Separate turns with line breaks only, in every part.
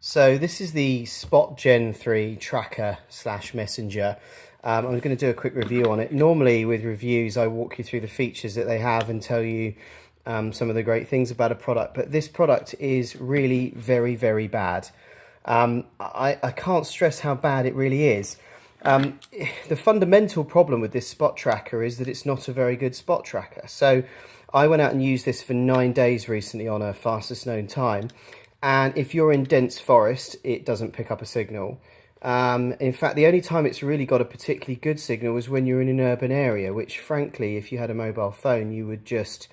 So this is the Spot Gen 3 tracker slash messenger. I'm going to do a quick review on it. Normally with reviews I walk you through the features that they have and tell you some of the great things about a product, but this product is really very bad. I can't stress how bad it really is. The fundamental problem with this spot tracker is that it's not a very good spot tracker. So I went out and used this for 9 days recently on a fastest known time. And if you're in dense forest, it doesn't pick up a signal. In fact, the only time it's really got a particularly good signal is when you're in an urban area, which frankly, if you had a mobile phone, you would just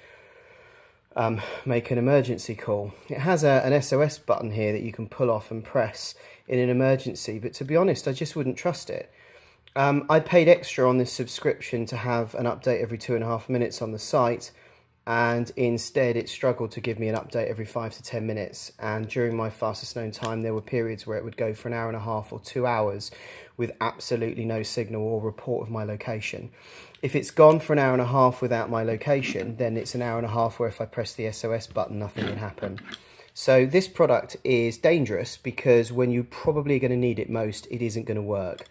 make an emergency call. It has an SOS button here that you can pull off and press in an emergency, but to be honest, I just wouldn't trust it. I paid extra on this subscription to have an update every 2.5 minutes on the site, and instead it struggled to give me an update every 5 to 10 minutes. And during my fastest known time, there were periods where it would go for an hour and a half or 2 hours with absolutely no signal or report of my location. If it's gone for an hour and a half without my location, then it's an hour and a half where if I press the SOS button, nothing would happen. So this product is dangerous because when you're probably going to need it most, it isn't going to work.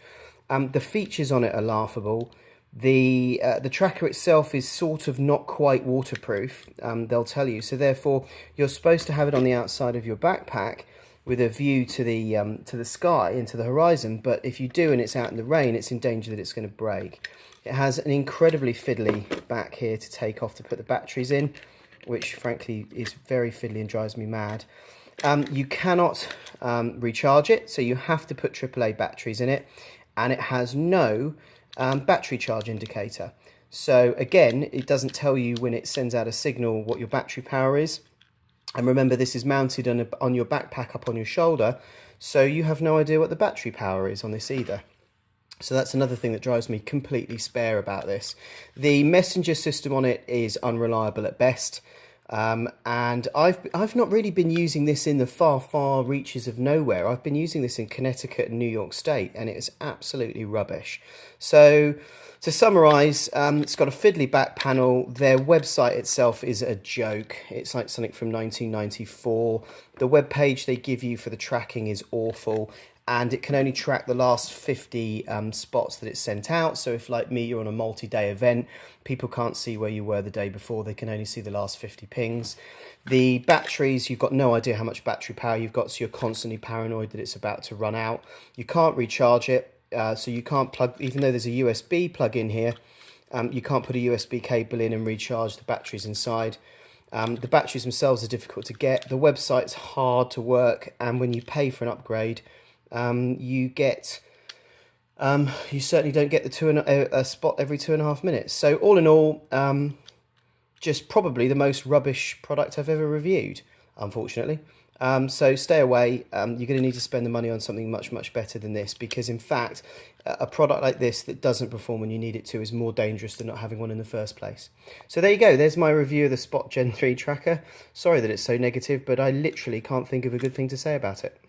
The features on it are laughable. The tracker itself is sort of not quite waterproof, they'll tell you. So therefore, you're supposed to have it on the outside of your backpack with a view to the sky and to the horizon. But if you do and it's out in the rain, it's in danger that it's going to break. It has an incredibly fiddly back here to take off to put the batteries in, which frankly is very fiddly and drives me mad. You cannot recharge it, so you have to put AAA batteries in it, and it has no battery charge indicator. So again, it doesn't tell you when it sends out a signal what your battery power is. And remember, this is mounted on your backpack up on your shoulder, so you have no idea what the battery power is on this either. So that's another thing that drives me completely spare about this. The messenger system on it is unreliable at best. And I've not really been using this in the far reaches of nowhere. I've been using this in Connecticut and New York State, and it is absolutely rubbish. So to summarize, it's got a fiddly back panel. Their website itself is a joke. It's like something from 1994. The web page they give you for the tracking is awful, and it can only track the last 50 spots that it's sent out. So if, like me, you're on a multi-day event, people can't see where you were the day before. They can only see the last 50 pings. The batteries, you've got no idea how much battery power you've got, so you're constantly paranoid that it's about to run out. You can't recharge it, so you can't plug, even though there's a USB plug in here, you can't put a USB cable in and recharge the batteries inside. The batteries themselves are difficult to get. The website's hard to work, and when you pay for an upgrade, you certainly don't get a spot every 2.5 minutes. So all in all, just probably the most rubbish product I've ever reviewed, unfortunately. So stay away. You're going to need to spend the money on something much better than this, because in fact, a product like this that doesn't perform when you need it to is more dangerous than not having one in the first place. So there you go. There's my review of the Spot Gen 3 tracker. Sorry that it's so negative, but I literally can't think of a good thing to say about it.